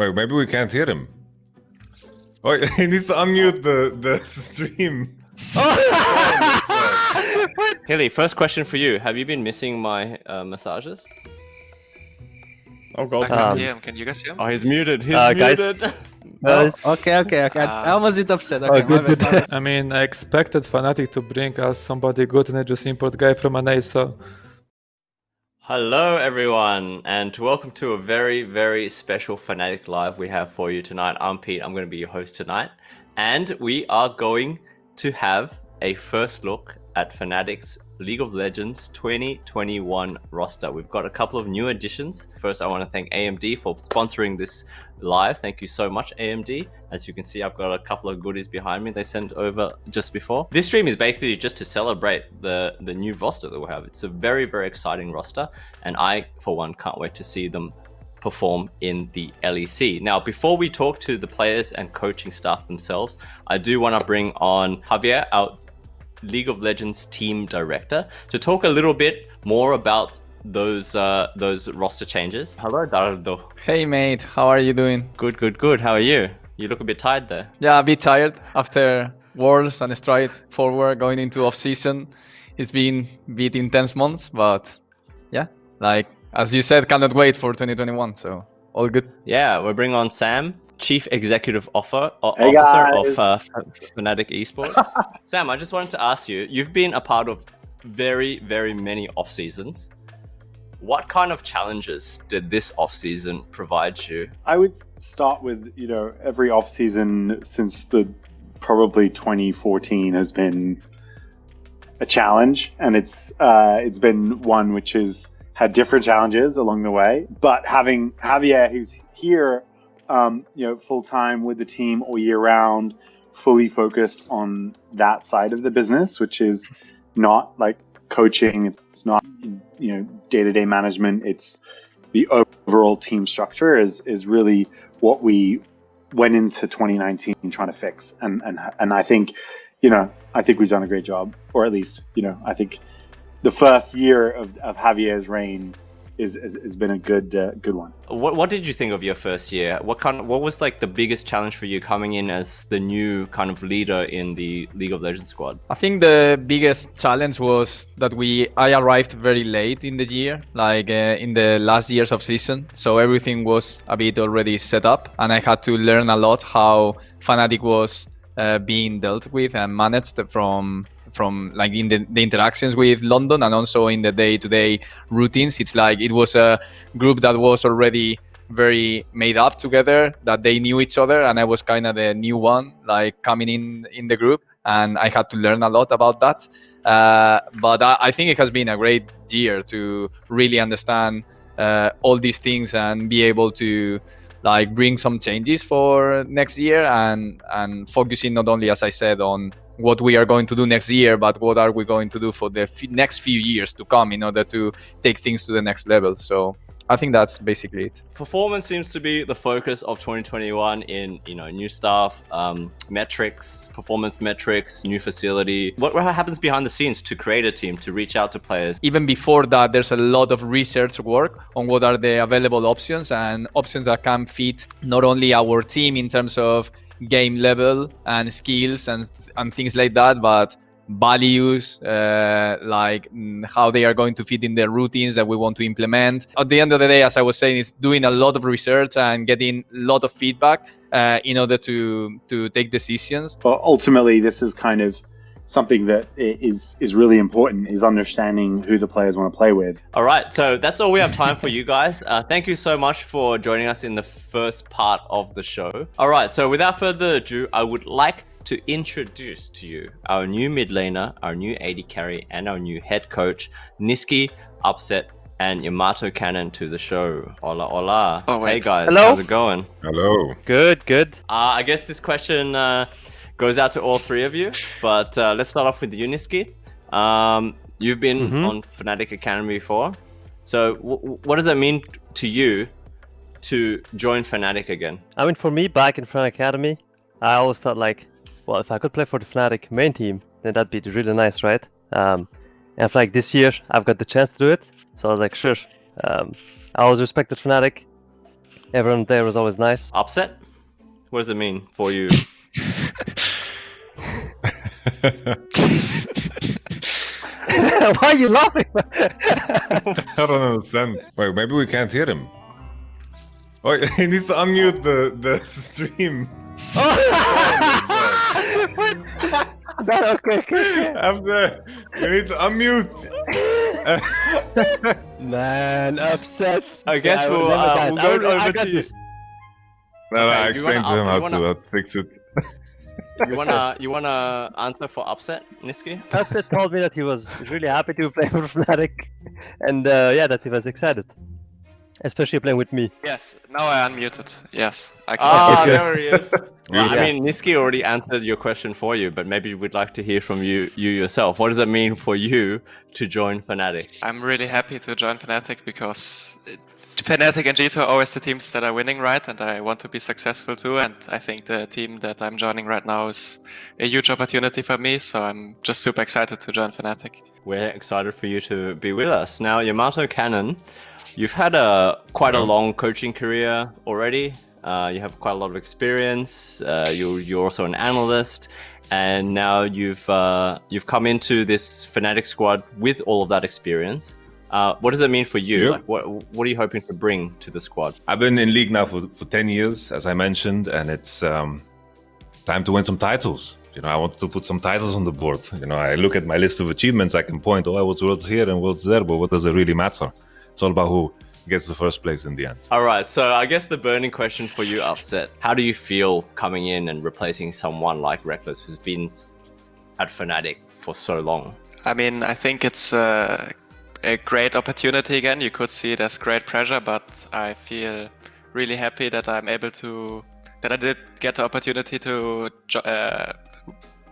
Wait, maybe we can't hear him. Oh, he needs to unmute the stream. Hyli, first question for you. Have you been missing my massages? Oh god. I can't hear him. Can you guys hear him? Oh, he's muted. He's guys. muted. Okay. I was it upset. Okay, good, my bad. I mean, I expected Fnatic to bring us somebody good and I just import guy from an ace, so... Hello, everyone, and welcome to a very, very special Fnatic Live we have for you tonight. I'm Pete. I'm going to be your host tonight, and we are going to have a first look at Fnatic's League of Legends 2021 roster. We've got a couple of new additions. First, I want to thank AMD for sponsoring this live. Thank you so much, AMD. As you can see, I've got a couple of goodies behind me they sent over just before. This stream is basically just to celebrate the new roster that we have. It's a very, very exciting roster, and I, for one, can't wait to see them perform in the LEC. Now, before we talk to the players and coaching staff themselves, I do want to bring on Javier, our League of Legends team director, to talk a little bit more about those roster changes. Hello, Dardo. Hey mate, how are you doing? Good. How are you? You look a bit tired there. Yeah, a bit tired after Worlds and Stride forward going into off-season. It's been a bit intense months, but yeah, like as you said, cannot wait for 2021, so all good. Yeah, we're bringing on Sam, Chief Executive Officer of Fnatic Esports. Sam, I just wanted to ask you, you've been a part of very, very many off-seasons. What kind of challenges did this off-season provide you? I would start with, every off-season since probably 2014 has been a challenge, and it's been one which has had different challenges along the way. But having Javier, who's here, full time with the team all year round, fully focused on that side of the business, which is not like coaching, it's not day-to-day management, it's the overall team structure is really what we went into 2019 trying to fix, and I think we've done a great job, or at least I think the first year of Javier's reign has been a good one. What did you think of your first year? What was like the biggest challenge for you coming in as the new kind of leader in the League of Legends squad? I think the biggest challenge was that I arrived very late in the year, like in the last years of season. So everything was a bit already set up, and I had to learn a lot how Fnatic was being dealt with and managed from like in the interactions with London, and also in the day-to-day routines. It's like it was a group that was already very made up together, that they knew each other, and I was kind of the new one, like coming in the group, and I had to learn a lot about that. But I think it has been a great year to really understand all these things and be able to like bring some changes for next year, and focusing not only, as I said, on what we are going to do next year, but what are we going to do for the next few years to come in order to take things to the next level. So I think that's basically it. Performance seems to be the focus of 2021 in new stuff, metrics, performance metrics, new facility. What happens behind the scenes to create a team, to reach out to players? Even before that, there's a lot of research work on what are the available options, and options that can fit not only our team in terms of game level and skills and things like that, but values, like how they are going to fit in their routines that we want to implement. At the end of the day, as I was saying, it's doing a lot of research and getting a lot of feedback in order to take decisions. But ultimately, this is kind of something that is really important, is understanding who the players want to play with. All right, so that's all we have time for, you guys. Thank you so much for joining us in the first part of the show. All right, so without further ado, I would like to introduce to you our new mid laner, our new AD carry, and our new head coach, Nisqy, Upset, and YamatoCannon to the show. Hola, hola. Oh, wait. Hey guys, Hello. how's it going? Hello. Good. I guess this question goes out to all three of you, but let's start off with you, Nisqy. You've been on Fnatic Academy before, so what does that mean to you to join Fnatic again? I mean, for me, back in Fnatic Academy, I always thought like, well, if I could play for the Fnatic main team, then that'd be really nice, right? And for like this year, I've got the chance to do it, so I was like, sure. I always respected Fnatic. Everyone there was always nice. Upset? What does it mean for you? Why are you laughing? I don't understand. Wait, maybe we can't hear him. Oh, he needs to unmute the stream. Okay. After, we need to unmute. Man, Upset. I guess Yeah, we'll remember, go guys. I over got to this. No, Okay, I you explained wanna- to him you how wanna- to fix it. You wanna answer for Upset, Nisqy? Upset told me that he was really happy to play for Fnatic, and yeah, that he was excited, especially playing with me. Yes, now I unmuted. Yes, I can. Ah, Okay. there he is. Well, I Yeah. mean, Nisqy already answered your question for you, but maybe we'd like to hear from you yourself. What does it mean for you to join Fnatic? I'm really happy to join Fnatic because Fnatic and G2 are always the teams that are winning, right? And I want to be successful too. And I think the team that I'm joining right now is a huge opportunity for me. So I'm just super excited to join Fnatic. We're excited for you to be with us. Now, YamatoCannon, you've had quite a long coaching career already. You have quite a lot of experience. You're also an analyst, and now you've come into this Fnatic squad with all of that experience. What does it mean for you? Yeah. Like, what are you hoping to bring to the squad? I've been in league now for 10 years, as I mentioned, and it's time to win some titles. You know, I want to put some titles on the board. You know, I look at my list of achievements, I can point, oh, I was worlds here and worlds there, but what does it really matter? It's all about who gets the first place in the end. All right, so I guess the burning question for you, Upset, how do you feel coming in and replacing someone like Rekkles, who's been at Fnatic for so long? I mean, I think it's a great opportunity again. You could see it as great pressure, but I feel really happy that I did get the opportunity to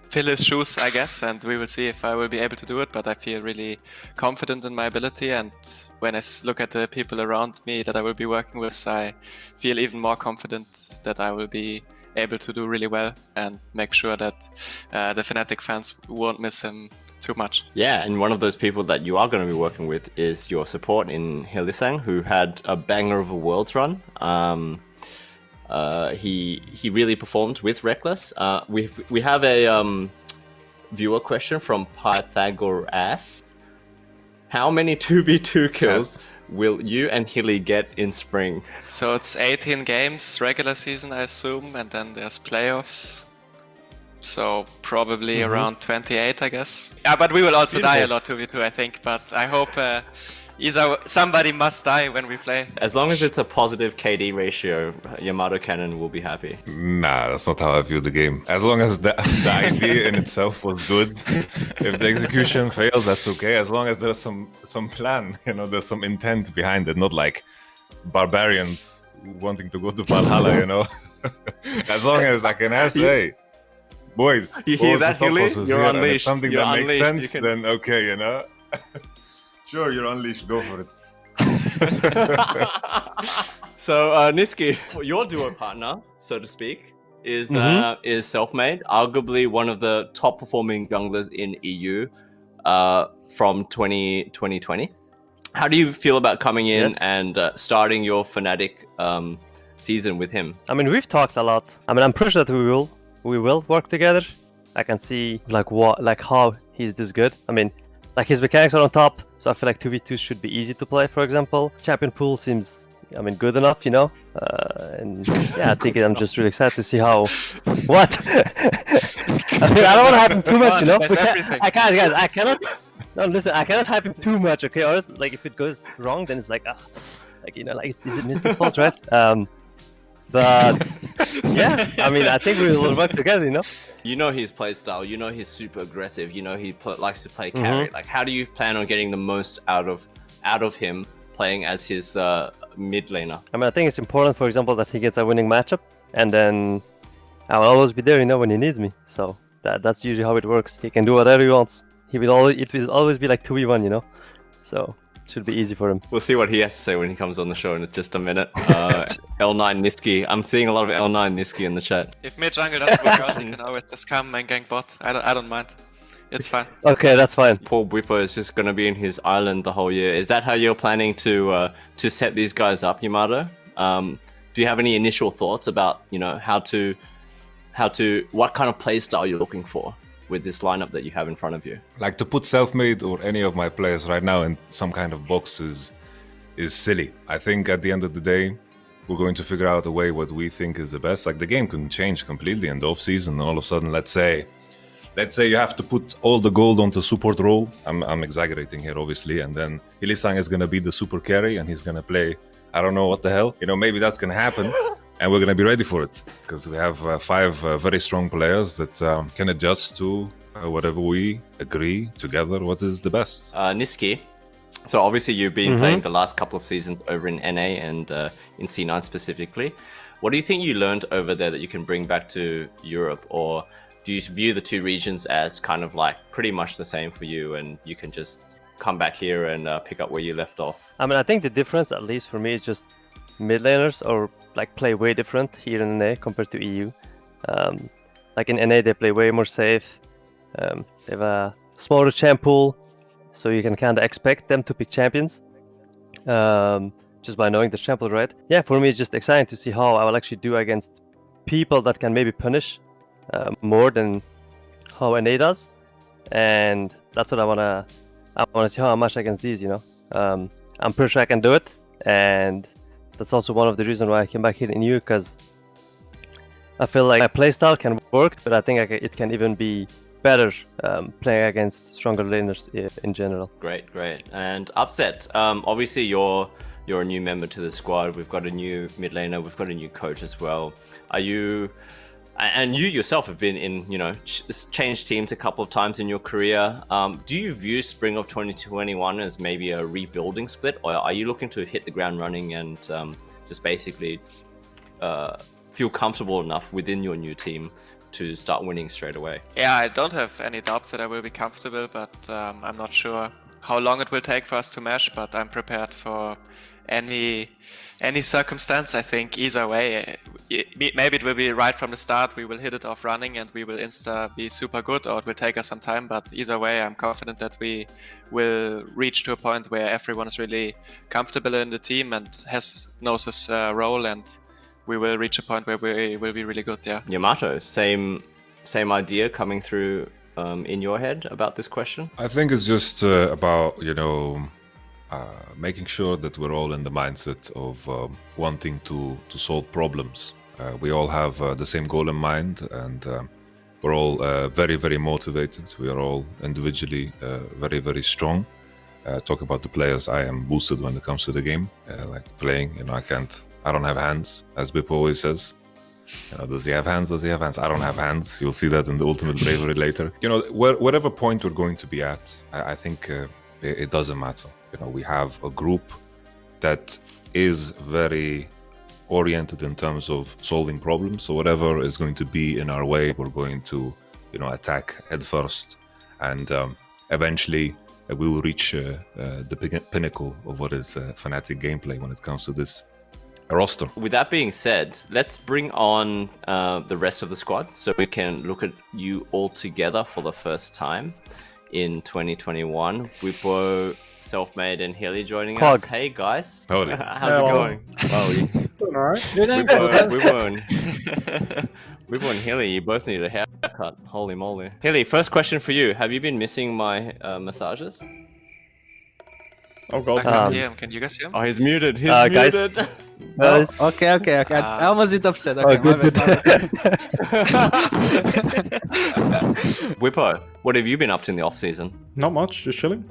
fill his shoes, I guess, and we will see if I will be able to do it, but I feel really confident in my ability, and when I look at the people around me that I will be working with, I feel even more confident that I will be able to do really well and make sure that the Fnatic fans won't miss him too much. Yeah, and one of those people that you are going to be working with is your support in Hyli, who had a banger of a Worlds run. He really performed with Rekkles. We have a viewer question from Pythagoras. How many 2v2 kills will you and Hyli get in spring? So it's 18 games, regular season, I assume, and then there's playoffs. So probably around 28, I guess. Yeah, but we will also die a lot 2v2, I think. But I hope somebody must die when we play. As long as it's a positive KD ratio, YamatoCannon will be happy. Nah, that's not how I view the game. As long as the idea in itself was good, if the execution fails, that's okay. As long as there's some plan, you know, there's some intent behind it, not like barbarians wanting to go to Valhalla, you know. As long as I can ask, hey, boys, You hear what was that, the thought Hyli? process You're here? And if unleashed. something You're that unleashed. makes You sense, can- then okay, you know. Sure, you're unleashed. Go for it. So, Nisqy, your duo partner, so to speak, is Selfmade, arguably one of the top performing junglers in EU from 2020. How do you feel about coming in Yes. and starting your Fnatic season with him? I mean, we've talked a lot. I mean, I'm pretty sure that we will work together. I can see how he's this good. I mean, like his mechanics are on top, so I feel like 2v2 should be easy to play. For example, champion pool seems, I mean, good enough, you know. And yeah, I think I'm just really excited to see how. What? I mean, I don't want to hype him too much, you know. That's everything. I can't, guys. I cannot. No, listen. I cannot hype him too much, okay? Or else, like, if it goes wrong, then it's like, like, you know, like it's Nisqy's fault, right? But yeah, I mean, I think we will work together, you know. You know his playstyle, you know he's super aggressive, you know he likes to play carry. Like, how do you plan on getting the most out of him playing as his mid laner? I mean, I think it's important, for example, that he gets a winning matchup, and then I will always be there, you know, when he needs me. So that's usually how it works. He can do whatever he wants. It will always be like 2v1, you know. So it should be easy for him. We'll see what he has to say when he comes on the show in just a minute. L9 Nisqy. I'm seeing a lot of L9 Nisqy in the chat. If mid jungle doesn't work out, you can always just come and gank bot. I don't mind. It's fine. Okay, that's fine. Poor Bwipo is just going to be in his island the whole year. Is that how you're planning to set these guys up, Yamato? do you have any initial thoughts about, you know, what kind of play style you're looking for with this lineup that you have in front of you? Like, to put Selfmade or any of my players right now in some kind of boxes is silly. I think at the end of the day, we're going to figure out a way what we think is the best. Like, the game can change completely in the off season. All of a sudden, let's say you have to put all the gold onto support role. I'm exaggerating here, obviously, and then Hyli is gonna be the super carry, and he's gonna play, I don't know what the hell. You know, maybe that's gonna happen, and we're gonna be ready for it because we have 5 very strong players that can adjust to whatever we agree together what is the best. Nisqy, so obviously you've been playing the last couple of seasons over in NA and in C9 specifically. What do you think you learned over there that you can bring back to Europe, or do you view the two regions as kind of like pretty much the same for you and you can just come back here and pick up where you left off? I mean, I think the difference, at least for me, is just mid laners or like play way different here in NA compared to EU. Like in NA, they play way more safe. They have a smaller champ pool, so you can kind of expect them to pick champions just by knowing the champ pool, right? Yeah, for me, it's just exciting to see how I will actually do against people that can maybe punish more than how NA does, and that's what I wanna see how much against these. You know, I'm pretty sure I can do it, and that's also one of the reasons why I came back here in EU, because I feel like my playstyle can work, but I think it can even be better playing against stronger laners in general. Great. And Upset, obviously you're a new member to the squad. We've got a new mid laner. We've got a new coach as well. And you yourself have been in, you know, changed teams a couple of times in your career. Do you view Spring of 2021 as maybe a rebuilding split, or are you looking to hit the ground running and just basically feel comfortable enough within your new team to start winning straight away? Yeah, I don't have any doubts that I will be comfortable, but I'm not sure how long it will take for us to mesh, but I'm prepared for any circumstance. I think either way, maybe it will be right from the start, we will hit it off running and we will insta be super good, or it will take us some time, but either way I'm confident that we will reach to a point where everyone is really comfortable in the team and knows his role, and we will reach a point where we will be really good. Yeah. Yamato, same idea coming through in your head about this question? I think it's just about, you know, making sure that we're all in the mindset of wanting to solve problems. We all have the same goal in mind, and we're all very, very motivated. We are all individually very, very strong. Talk about the players, I am boosted when it comes to the game. Like playing, you know, I don't have hands, as Bwipo always says. You know, does he have hands? Does he have hands? I don't have hands. You'll see that in the Ultimate Bravery later. You know, whatever point we're going to be at, I think it doesn't matter. You know, we have a group that is very oriented in terms of solving problems. So whatever is going to be in our way, we're going to, you know, attack head first, and eventually we will reach the pinnacle of what is Fnatic gameplay when it comes to this roster. With that being said, let's bring on the rest of the squad so we can look at you all together for the first time in 2021. Bwipo, Selfmade, and Hyli joining us. Hey guys, how's it going? Doing alright. Bwipo and Hyli, you both need a haircut. Holy moly. Hyli, first question for you. Have you been missing my massages? Oh god. I can't hear him. Can you guys hear him? Oh, he's muted. He's guys. muted. Okay. I was it upset. Okay, my bad. Bwipo, what have you been up to in the off season? Not much, just chilling.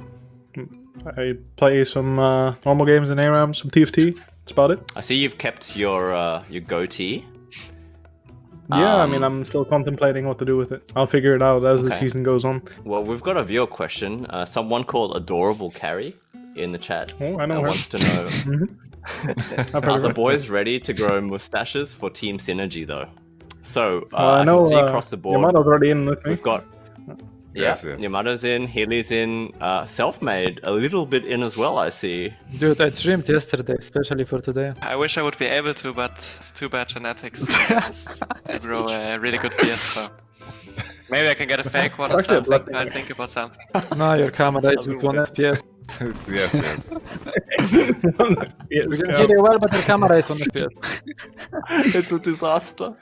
I play some normal games in ARAM, some TFT. That's about it. I see you've kept your goatee. Yeah, I mean, I'm still contemplating what to do with it. I'll figure it out as the season goes on. Well, we've got a viewer question. Someone called Adorable Carry in the chat. Oh, I know her. Wants to know, are the boys ready to grow mustaches for team synergy, though? So, I can see across the board. Yamato's already in with me. We've got... Yes. Yamato's in, Hyli's in, Selfmade a little bit in as well, I see. Dude, I dreamed yesterday, especially for today. I wish I would be able to, but too bad genetics. I grow a really good beard, so maybe I can get a fake one or something. I'll think about something. No, your camera is just 1 FPS. Yes, yes. Yes, We can yeah. hear you well, but the camera is on the PS. It's a disaster.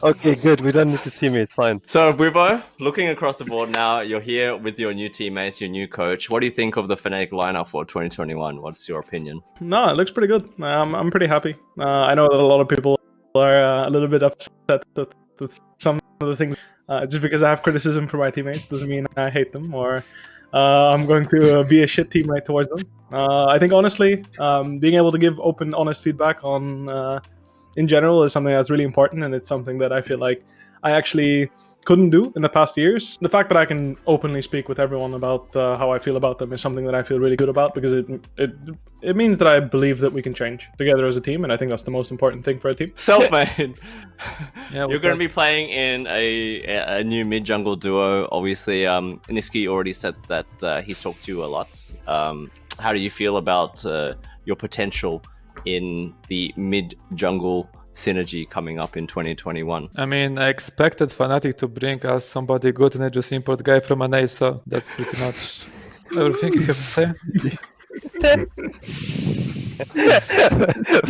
Okay, good. We don't need to see me. It's fine. So, Bwipo, looking across the board now, you're here with your new teammates, your new coach. What do you think of the Fnatic lineup for 2021? What's your opinion? No, it looks pretty good. I'm pretty happy. I know that a lot of people are a little bit upset with some of the things. Just because I have criticism for my teammates doesn't mean I hate them or I'm going to be a shit teammate towards them. I think honestly, being able to give open, honest feedback on in general is something that's really important, and it's something that I feel like I actually couldn't do in the past years. The fact that I can openly speak with everyone about how I feel about them is something that I feel really good about, because it means that I believe that we can change together as a team, and I think that's the most important thing for a team. Selfmade. Yeah, You're going to be playing in a new mid jungle duo. Obviously, Nisqy already said that he's talked to you a lot. How do you feel about your potential in the mid jungle synergy coming up in 2021? I mean, I expected Fnatic to bring us somebody good and just import guy from NA, so that's pretty much everything you have to say.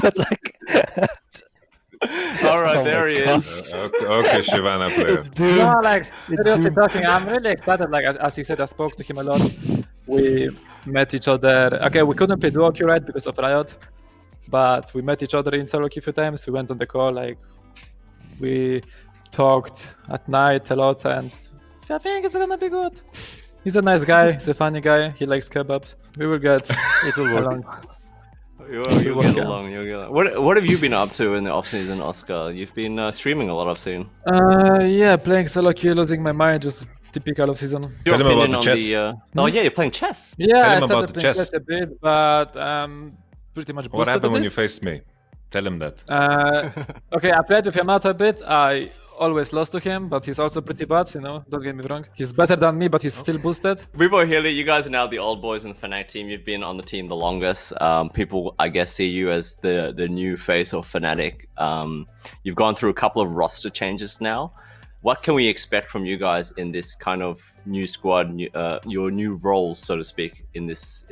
But like, All right, Oh there my he is. Okay, Shyvana player. dude, No, like, seriously talking, I'm really excited. Like, as he said, I spoke to him a lot. We met each other. Okay, we couldn't play duo queue, right, because of Riot. But we met each other in solo queue a few times. We went on the call, like, we talked at night a lot, and I think it's gonna be good. He's a nice guy, he's a funny guy, he likes kebabs. We will get it will work. along. You'll get along. You'll get along. What have you been up to in the off season, Oscar? You've been streaming a lot, I've seen. Yeah, playing solo queue, losing my mind, just typical of season. Your Tell him about opinion the on chess. the? Oh yeah, you're playing chess. Yeah, Tell I him about started the playing chess. chess a bit, but pretty much boosted What happened at when it. you faced me? Tell him that. Okay, I played with Yamato a bit. I always lost to him, but he's also pretty bad, you know, don't get me wrong. He's better than me, but he's still boosted. Bwipo Hyli, you guys are now the old boys in the Fnatic team. You've been on the team the longest. People, I guess, see you as the new face of Fnatic. You've gone through a couple of roster changes now. What can we expect from you guys in this kind of new squad, your new roles, so to speak, in this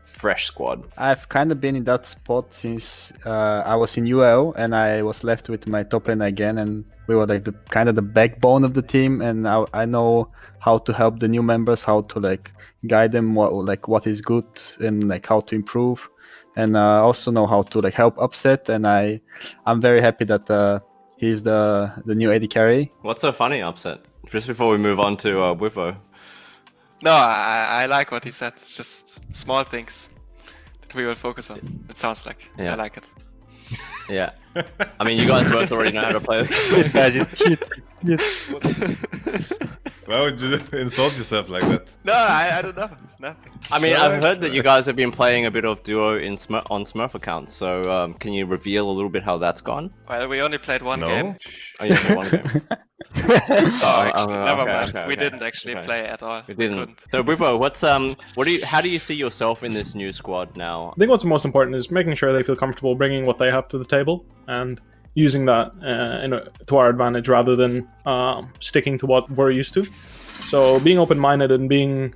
fresh squad? I've kind of been in that spot since I was in UL and I was left with my top lane again, and we were like the backbone of the team, and I know how to help the new members, how to like guide them what is good and like how to improve, and I also know how to like help Upset, and I'm very happy that he's the new AD carry. What's so funny, Upset? Just before we move on to Bwipo. No, I like what he said. It's just small things that we will focus on. It sounds like. Yeah. I like it. Yeah. I mean, you guys both already know how to play this. This guy is cute. Why would you insult yourself like that? No, I don't know. Nothing. I mean, No, I've it's heard that you guys have been playing a bit of duo on Smurf accounts. So can you reveal a little bit how that's gone? Well, we only played one No. game. Oh, you only one game. Never okay, mind. okay, We okay. didn't actually Okay. play at all. We didn't. couldn't. So Bwipo, how do you see yourself in this new squad now? I think what's most important is making sure they feel comfortable bringing what they have to the table and using that to our advantage rather than sticking to what we're used to. So being open-minded and being...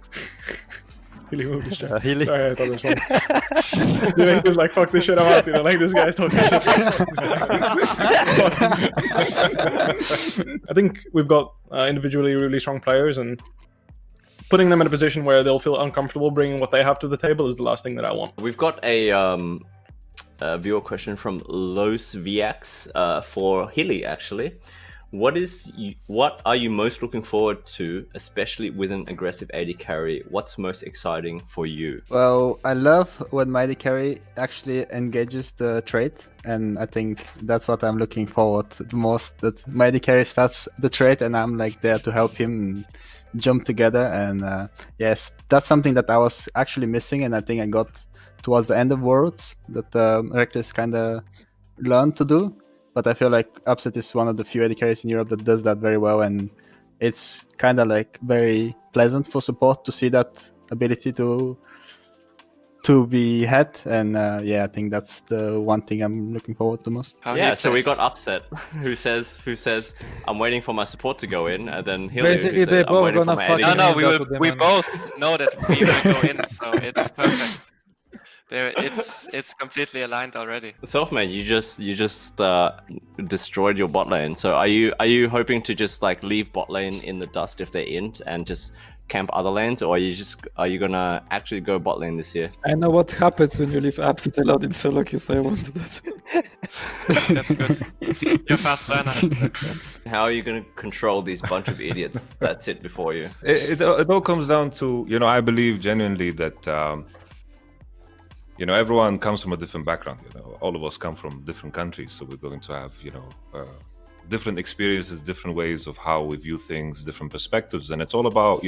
Healy moved his chair. Healy. Sorry, I thought it was funny. You know, he was like, fuck this shit, I'm out. You know, like, this guy's talking shit. I think we've got individually really strong players, and putting them in a position where they'll feel uncomfortable bringing what they have to the table is the last thing that I want. We've got a viewer question from Los Viax for Hyli, actually. What are you most looking forward to, especially with an aggressive AD carry? What's most exciting for you? Well, I love when my AD carry actually engages the trait, and I think that's what I'm looking forward to the most, that my AD carry starts the trait and I'm like there to help him jump together. And yes, that's something that I was actually missing, and I think I got towards the end of Worlds that Rekkles kind of learned to do. But I feel like Upset is one of the few AD carries in Europe that does that very well, and it's kind of like very pleasant for support to see that ability to to be had, and yeah, I think that's the one thing I'm looking forward to most. How Yeah, he so we plays. got Upset, who says I'm waiting for my support to go in, and then Hyli, Basically, who they says, I'm both waiting for gonna my fucking AD. No, end up with them we on- both know that we will go in, so it's perfect. It's completely aligned already. Selfmade, you just destroyed your bot lane. So are you hoping to just like leave bot lane in the dust if they're in and just camp other lanes, or are you gonna actually go bot lane this year? I know what happens when you leave Upset allowed in solo queue, so I wanted that. That's good. You're fast learner. How are you gonna control these bunch of idiots that sit before you? It all comes down to, I believe genuinely that, everyone comes from a different background. All of us come from different countries, so we're going to have, different experiences, different ways of how we view things, different perspectives. And it's all about,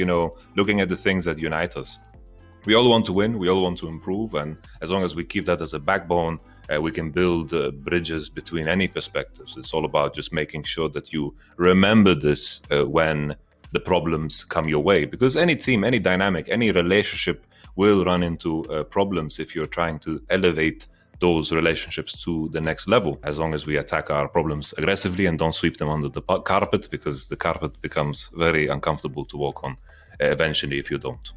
looking at the things that unite us. We all want to win, we all want to improve. And as long as we keep that as a backbone, we can build bridges between any perspectives. It's all about just making sure that you remember this when the problems come your way. Because any team, any dynamic, any relationship will run into problems if you're trying to elevate those relationships to the next level, as long as we attack our problems aggressively and don't sweep them under the carpet, because the carpet becomes very uncomfortable to walk on eventually if you don't.